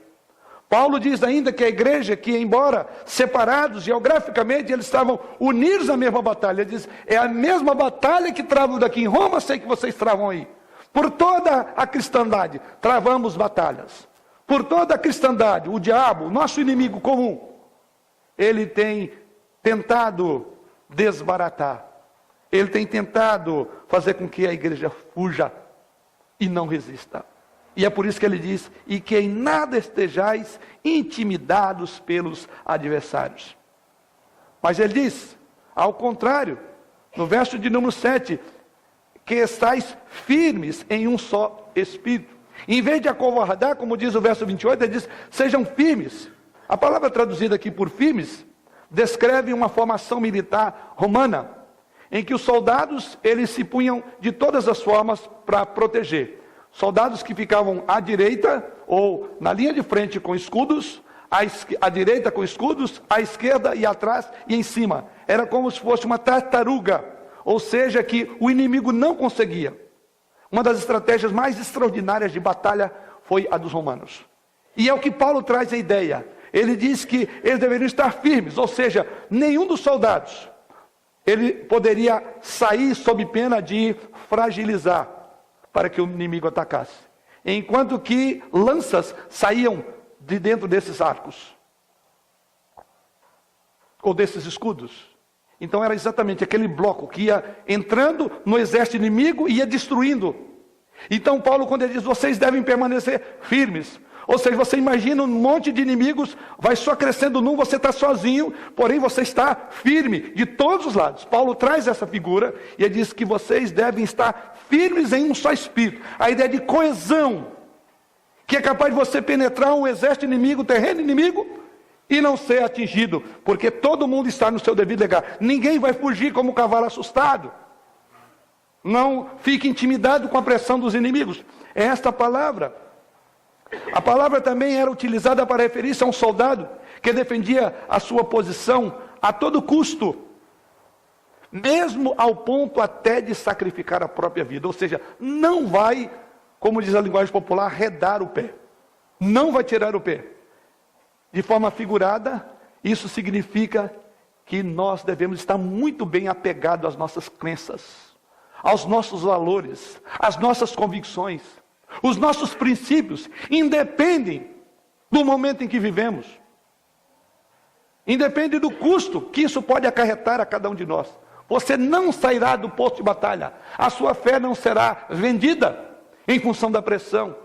[SPEAKER 1] Paulo diz ainda que a igreja, que embora separados geograficamente, eles estavam unidos na mesma batalha. Ele diz, é a mesma batalha que travam daqui em Roma, sei que vocês travam aí. Por toda a cristandade, travamos batalhas. Por toda a cristandade, o diabo, nosso inimigo comum, ele tem tentado desbaratar. Ele tem tentado fazer com que a igreja fuja e não resista. E é por isso que ele diz, e que em nada estejais intimidados pelos adversários. Mas ele diz, ao contrário, no verso de número 7, que estáis firmes em um só espírito. Em vez de acovardar, como diz o verso 28, ele diz, sejam firmes. A palavra traduzida aqui por firmes, descreve uma formação militar romana, em que os soldados, eles se punham de todas as formas para proteger. Soldados que ficavam à direita, ou na linha de frente com escudos, à direita com escudos, à esquerda e atrás e em cima. Era como se fosse uma tartaruga, ou seja, que o inimigo não conseguia. Uma das estratégias mais extraordinárias de batalha foi a dos romanos. E é o que Paulo traz a ideia. Ele diz que eles deveriam estar firmes, ou seja, nenhum dos soldados, ele poderia sair sob pena de fragilizar para que o inimigo atacasse. Enquanto que lanças saíam de dentro desses arcos, ou desses escudos. Então era exatamente aquele bloco que ia entrando no exército inimigo e ia destruindo. Então Paulo, quando ele diz, vocês devem permanecer firmes. Ou seja, você imagina um monte de inimigos, vai só crescendo num, você está sozinho, porém você está firme de todos os lados. Paulo traz essa figura e ele diz que vocês devem estar firmes em um só espírito. A ideia de coesão, que é capaz de você penetrar um exército inimigo, terreno inimigo, e não ser atingido, porque todo mundo está no seu devido lugar. Ninguém vai fugir como um cavalo assustado. Não fique intimidado com a pressão dos inimigos. É esta palavra. A palavra também era utilizada para referir-se a um soldado que defendia a sua posição a todo custo, mesmo ao ponto até de sacrificar a própria vida. Ou seja, não vai, como diz a linguagem popular, arredar o pé. Não vai tirar o pé. De forma figurada, isso significa que nós devemos estar muito bem apegados às nossas crenças, aos nossos valores, às nossas convicções. Os nossos princípios independem do momento em que vivemos. Independe do custo que isso pode acarretar a cada um de nós. Você não sairá do posto de batalha. A sua fé não será vendida em função da pressão.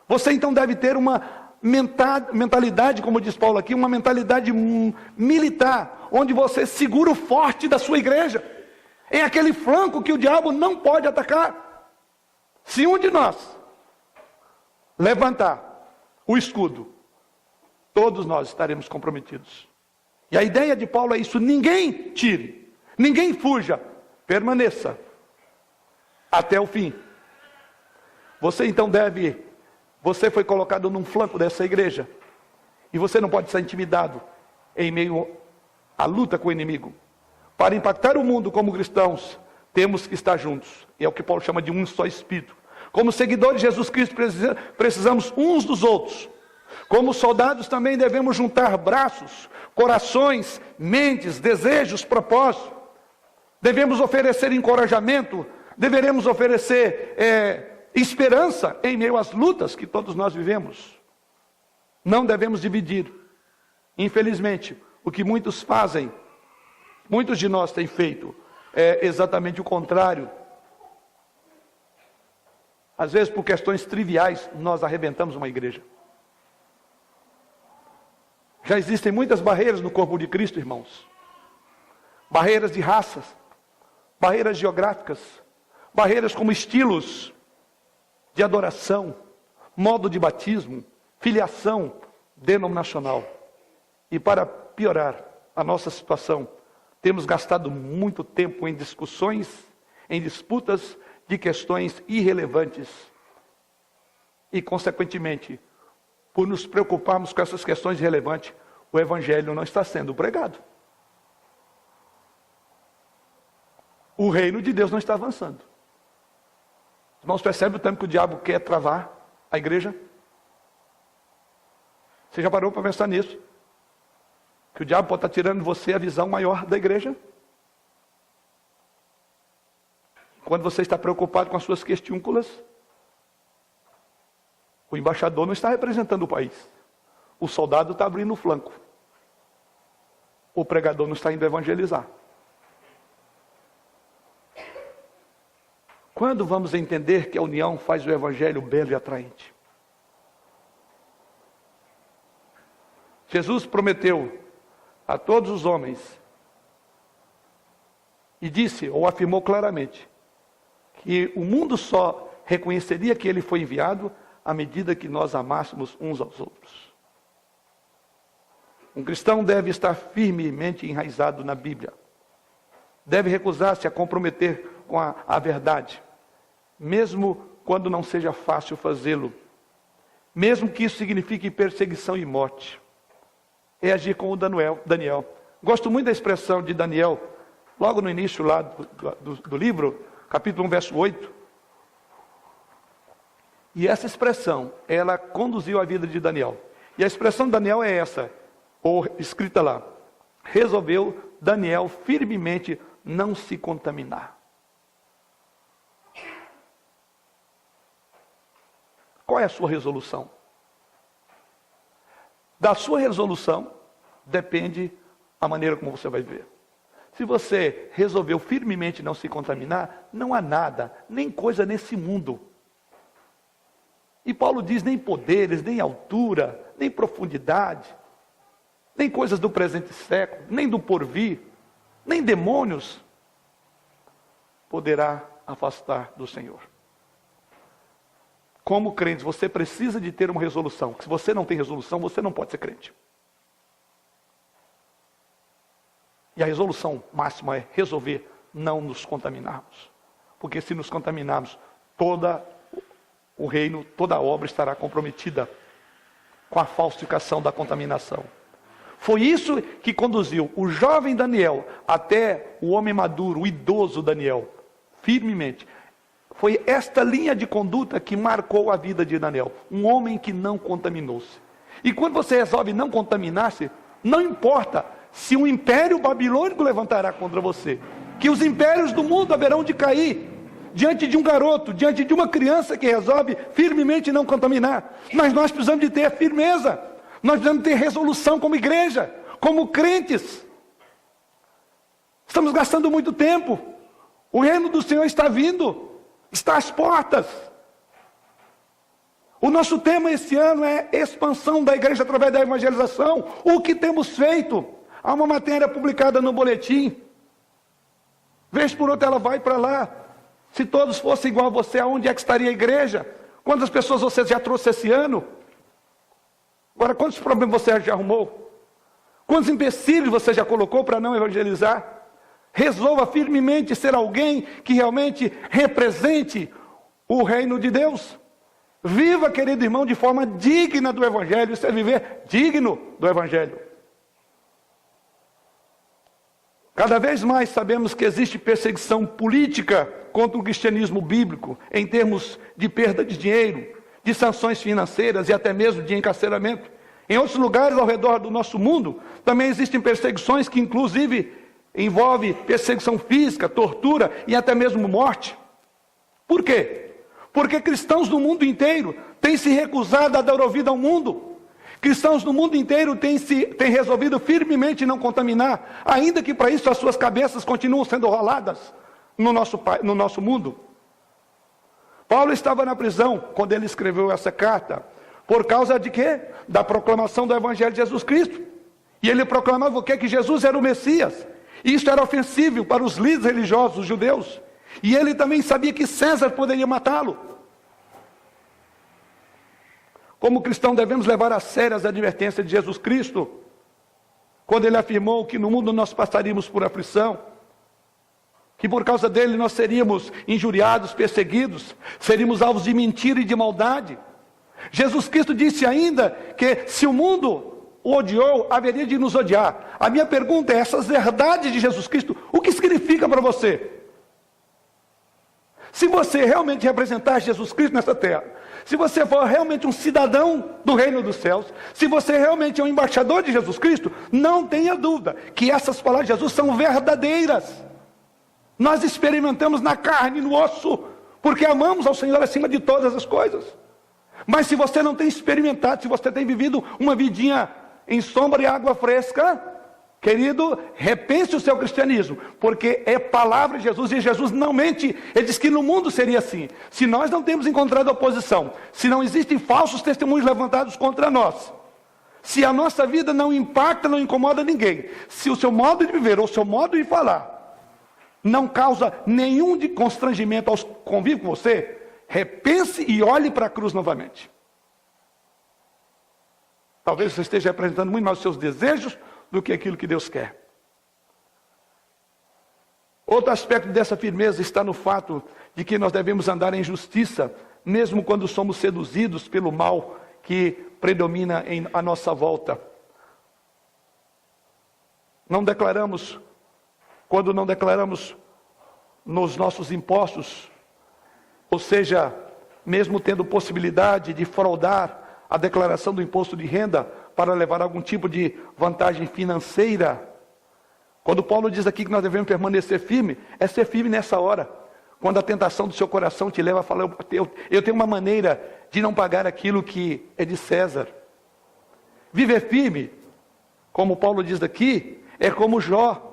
[SPEAKER 1] Você então deve ter uma mentalidade, como diz Paulo aqui, uma mentalidade militar, onde você segura o forte da sua igreja. É aquele flanco que o diabo não pode atacar. Se um de nós levantar o escudo, todos nós estaremos comprometidos. E a ideia de Paulo é isso: ninguém tire, ninguém fuja, permaneça até o fim. Você então você foi colocado num flanco dessa igreja, e você não pode ser intimidado em meio à luta com o inimigo. Para impactar o mundo como cristãos, temos que estar juntos. É o que Paulo chama de um só espírito. Como seguidores de Jesus Cristo, precisamos uns dos outros. Como soldados também devemos juntar braços, corações, mentes, desejos, propósitos. Devemos oferecer encorajamento, deveremos oferecer esperança em meio às lutas que todos nós vivemos. Não devemos dividir. Infelizmente, o que muitos fazem, muitos de nós têm feito, é exatamente o contrário. Às vezes, por questões triviais, nós arrebentamos uma igreja. Já existem muitas barreiras no corpo de Cristo, irmãos. Barreiras de raças, barreiras geográficas, barreiras como estilos de adoração, modo de batismo, filiação denominacional. E para piorar a nossa situação, temos gastado muito tempo em discussões, em disputas de questões irrelevantes. E, consequentemente, por nos preocuparmos com essas questões irrelevantes, o Evangelho não está sendo pregado. O reino de Deus não está avançando. Os irmãos percebem o tempo que o diabo quer travar a igreja? Você já parou para pensar nisso? Que o diabo pode estar tirando de você a visão maior da igreja? Quando você está preocupado com as suas questiúnculas, o embaixador não está representando o país. O soldado está abrindo o flanco. O pregador não está indo evangelizar. Quando vamos entender que a união faz o evangelho belo e atraente? Jesus prometeu a todos os homens e disse, ou afirmou claramente, que o mundo só reconheceria que ele foi enviado à medida que nós amássemos uns aos outros. Um cristão deve estar firmemente enraizado na Bíblia. Deve recusar-se a comprometer com a verdade, mesmo quando não seja fácil fazê-lo. Mesmo que isso signifique perseguição e morte. É agir como Daniel. Gosto muito da expressão de Daniel, logo no início lá do livro, capítulo 1, verso 8. E essa expressão, ela conduziu a vida de Daniel. E a expressão de Daniel é essa, ou escrita lá. Resolveu Daniel firmemente não se contaminar. Qual é a sua resolução? Da sua resolução depende a maneira como você vai viver. Se você resolveu firmemente não se contaminar, não há nada, nem coisa nesse mundo. E Paulo diz, nem poderes, nem altura, nem profundidade, nem coisas do presente século, nem do porvir, nem demônios poderá afastar do Senhor. Como crente, você precisa de ter uma resolução. Se você não tem resolução, você não pode ser crente. E a resolução máxima é resolver não nos contaminarmos. Porque se nos contaminarmos, todo o reino, toda a obra estará comprometida com a falsificação da contaminação. Foi isso que conduziu o jovem Daniel até o homem maduro, o idoso Daniel, firmemente. Foi esta linha de conduta que marcou a vida de Daniel. Um homem que não contaminou-se. E quando você resolve não contaminar-se, não importa se um império babilônico levantará contra você, que os impérios do mundo haverão de cair diante de um garoto, diante de uma criança que resolve firmemente não contaminar. Mas nós precisamos de ter firmeza, nós precisamos ter resolução como igreja, como crentes. Estamos gastando muito tempo. O reino do Senhor está vindo, está às portas. O nosso tema esse ano é expansão da igreja através da evangelização. O que temos feito? Há uma matéria publicada no boletim. Vez por outra ela vai para lá. Se todos fossem igual a você, aonde é que estaria a igreja? Quantas pessoas você já trouxe esse ano? Agora, quantos problemas você já arrumou? Quantos empecilhos você já colocou para não evangelizar? Resolva firmemente ser alguém que realmente represente o reino de Deus. Viva, querido irmão, de forma digna do evangelho. Isso é viver digno do evangelho. Cada vez mais sabemos que existe perseguição política contra o cristianismo bíblico, em termos de perda de dinheiro, de sanções financeiras e até mesmo de encarceramento. Em outros lugares ao redor do nosso mundo, também existem perseguições que inclusive envolvem perseguição física, tortura e até mesmo morte. Por quê? Porque cristãos do mundo inteiro têm se recusado a dar ouvido ao mundo. Cristãos no mundo inteiro têm resolvido firmemente não contaminar, ainda que para isso as suas cabeças continuam sendo roladas no nosso mundo. Paulo estava na prisão quando ele escreveu essa carta, por causa de quê? Da proclamação do Evangelho de Jesus Cristo. E ele proclamava o quê? Que Jesus era o Messias. E isso era ofensivo para os líderes religiosos, os judeus. E ele também sabia que César poderia matá-lo. Como cristão devemos levar a sério as advertências de Jesus Cristo, quando ele afirmou que no mundo nós passaríamos por aflição, que por causa dele nós seríamos injuriados, perseguidos, seríamos alvos de mentira e de maldade. Jesus Cristo disse ainda que se o mundo o odiou, haveria de nos odiar. A minha pergunta é, essas verdades de Jesus Cristo, o que significa para você? Se você realmente representar Jesus Cristo nessa terra, se você for realmente um cidadão do reino dos céus, se você realmente é um embaixador de Jesus Cristo, não tenha dúvida que essas palavras de Jesus são verdadeiras. Nós experimentamos na carne, no osso, porque amamos ao Senhor acima de todas as coisas. Mas se você não tem experimentado, se você tem vivido uma vidinha em sombra e água fresca, querido, repense o seu cristianismo, porque é palavra de Jesus, e Jesus não mente. Ele diz que no mundo seria assim. Se nós não temos encontrado oposição, se não existem falsos testemunhos levantados contra nós, se a nossa vida não impacta, não incomoda ninguém, se o seu modo de viver ou o seu modo de falar não causa nenhum de constrangimento aos convívio com você, repense e olhe para a cruz novamente. Talvez você esteja representando muito mais os seus desejos do que aquilo que Deus quer. Outro aspecto dessa firmeza está no fato de que nós devemos andar em justiça, mesmo quando somos seduzidos pelo mal que predomina à nossa volta. Quando não declaramos nos nossos impostos, ou seja, mesmo tendo possibilidade de fraudar a declaração do imposto de renda para levar algum tipo de vantagem financeira. Quando Paulo diz aqui que nós devemos permanecer firme, é ser firme nessa hora. Quando a tentação do seu coração te leva a falar, eu tenho uma maneira de não pagar aquilo que é de César. Viver firme, como Paulo diz aqui, é como Jó.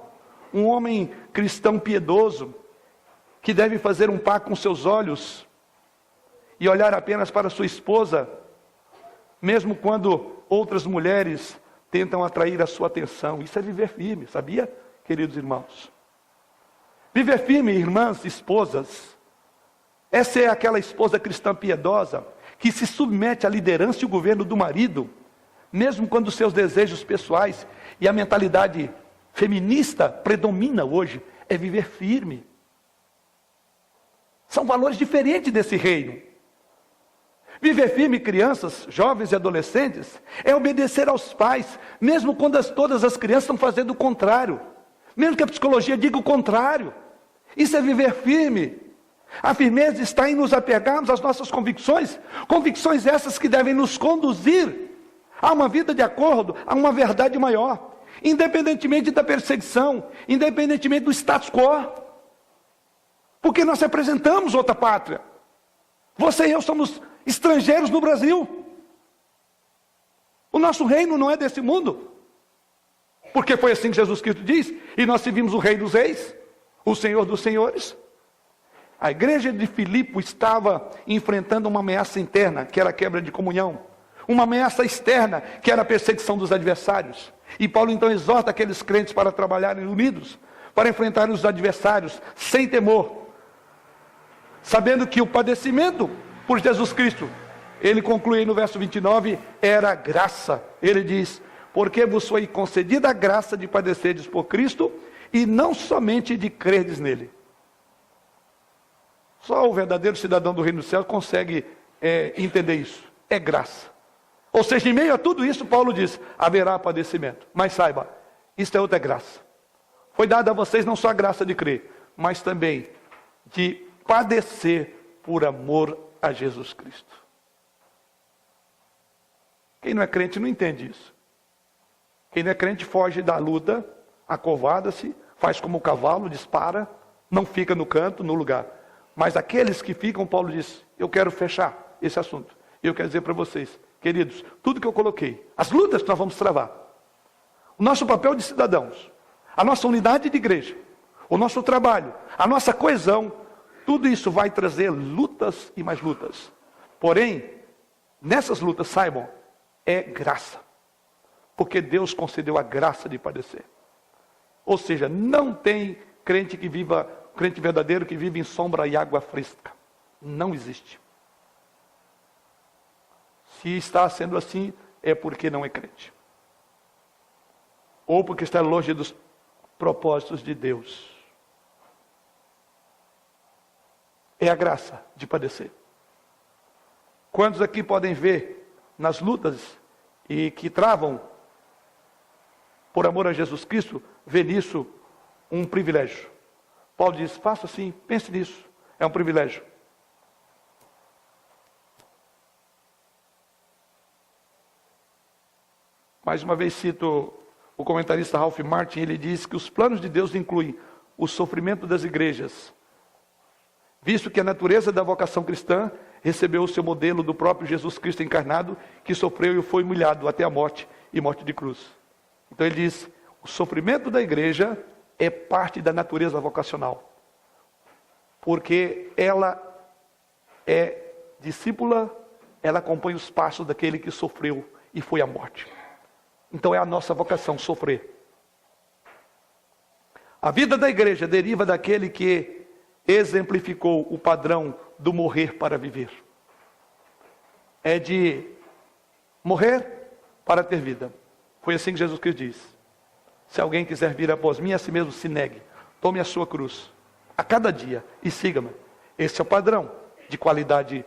[SPEAKER 1] um homem cristão piedoso, que deve fazer um pacto com seus olhos e olhar apenas para sua esposa, mesmo quando outras mulheres tentam atrair a sua atenção. Isso é viver firme, sabia, queridos irmãos? Viver firme, irmãs, esposas. Essa é aquela esposa cristã piedosa, que se submete à liderança e o governo do marido, mesmo quando seus desejos pessoais e a mentalidade feminista predomina hoje. É viver firme. São valores diferentes desse reino. Viver firme, crianças, jovens e adolescentes, é obedecer aos pais, mesmo quando todas as crianças estão fazendo o contrário, mesmo que a psicologia diga o contrário. Isso é viver firme. A firmeza está em nos apegarmos às nossas convicções, convicções essas que devem nos conduzir a uma vida de acordo, a uma verdade maior, independentemente da perseguição, independentemente do status quo, porque nós representamos outra pátria. Você e eu somos estrangeiros no Brasil. O nosso reino não é desse mundo, porque foi assim que Jesus Cristo diz, e nós servimos o Rei dos Reis, o Senhor dos Senhores. A igreja de Filipe estava enfrentando uma ameaça interna, que era a quebra de comunhão, uma ameaça externa, que era a perseguição dos adversários. E Paulo então exorta aqueles crentes para trabalharem unidos, para enfrentarem os adversários sem temor, sabendo que o padecimento por Jesus Cristo, ele conclui no verso 29, era graça. Ele diz: porque vos foi concedida a graça de padecerdes por Cristo, e não somente de crerdes nele. Só o verdadeiro cidadão do reino do céu consegue entender isso. É graça. Ou seja, em meio a tudo isso, Paulo diz: haverá padecimento. Mas saiba, isso é outra graça. Foi dada a vocês não só a graça de crer, mas também de padecer por amor a Jesus Cristo. Quem não é crente não entende isso. Quem não é crente foge da luta, acovarda-se, faz como o cavalo, dispara, não fica no canto, no lugar. Mas aqueles que ficam, Paulo diz: eu quero fechar esse assunto. Eu quero dizer para vocês, queridos, tudo que eu coloquei, as lutas que nós vamos travar, o nosso papel de cidadãos, a nossa unidade de igreja, o nosso trabalho, a nossa coesão, tudo isso vai trazer lutas e mais lutas. Porém, nessas lutas, saibam, é graça. Porque Deus concedeu a graça de padecer. Ou seja, não tem crente verdadeiro que vive em sombra e água fresca. Não existe. Se está sendo assim, é porque não é crente. Ou porque está longe dos propósitos de Deus. É a graça de padecer. Quantos aqui podem ver nas lutas e que travam por amor a Jesus Cristo, ver nisso um privilégio? Paulo diz: faça assim, pense nisso, é um privilégio. Mais uma vez cito o comentarista Ralph Martin. Ele diz que os planos de Deus incluem o sofrimento das igrejas, visto que a natureza da vocação cristã recebeu o seu modelo do próprio Jesus Cristo encarnado, que sofreu e foi humilhado até a morte e morte de cruz. Então ele diz: o sofrimento da igreja é parte da natureza vocacional, porque ela é discípula, ela acompanha os passos daquele que sofreu e foi à morte. Então é a nossa vocação sofrer. A vida da igreja deriva daquele que exemplificou o padrão do morrer para viver. É de morrer para ter vida. Foi assim que Jesus Cristo diz: se alguém quiser vir após mim, a si mesmo se negue, tome a sua cruz a cada dia e siga-me. Esse é o padrão de qualidade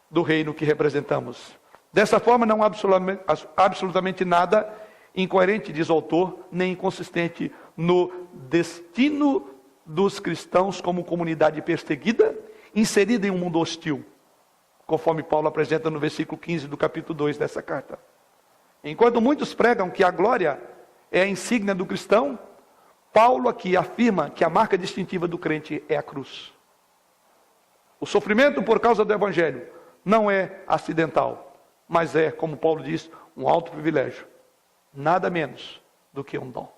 [SPEAKER 1] do reino que representamos. Dessa forma, não há absolutamente nada incoerente, diz o autor, nem inconsistente no destino dos cristãos como comunidade perseguida, inserida em um mundo hostil, conforme Paulo apresenta no versículo 15 do capítulo 2 dessa carta. Enquanto muitos pregam que a glória é a insígnia do cristão, Paulo aqui afirma que a marca distintiva do crente é a cruz. O sofrimento por causa do evangelho não é acidental, mas é, como Paulo diz, um alto privilégio. Nada menos do que um dom.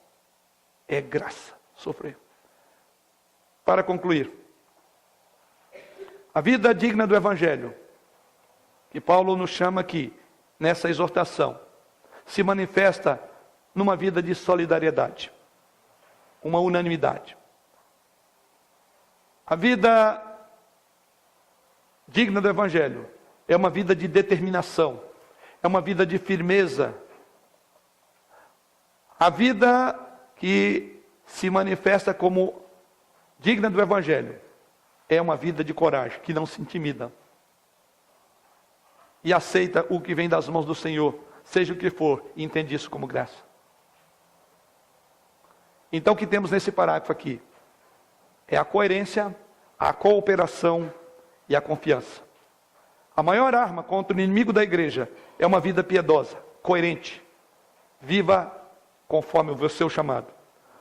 [SPEAKER 1] É graça sofrer. Para concluir, a vida digna do Evangelho, que Paulo nos chama aqui, nessa exortação, se manifesta numa vida de solidariedade, uma unanimidade. A vida digna do Evangelho é uma vida de determinação, é uma vida de firmeza. A vida que se manifesta como digna do Evangelho é uma vida de coragem, que não se intimida e aceita o que vem das mãos do Senhor, seja o que for, e entende isso como graça. Então o que temos nesse parágrafo aqui é a coerência, a cooperação e a confiança. A maior arma contra o inimigo da igreja é uma vida piedosa, coerente, viva conforme o seu chamado.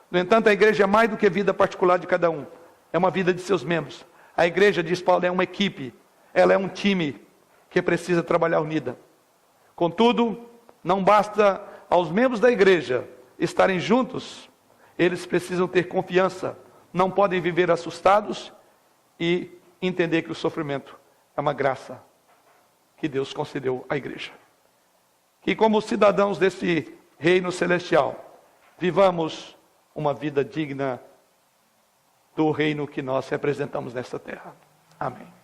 [SPEAKER 1] No entanto, a igreja é mais do que vida particular de cada um, é uma vida de seus membros. A igreja, diz Paulo, é uma equipe, ela é um time que precisa trabalhar unida. Contudo, não basta aos membros da igreja estarem juntos, eles precisam ter confiança, não podem viver assustados e entender que o sofrimento é uma graça que Deus concedeu à igreja. Que como cidadãos desse reino celestial, vivamos uma vida digna do reino que nós representamos nesta terra. Amém.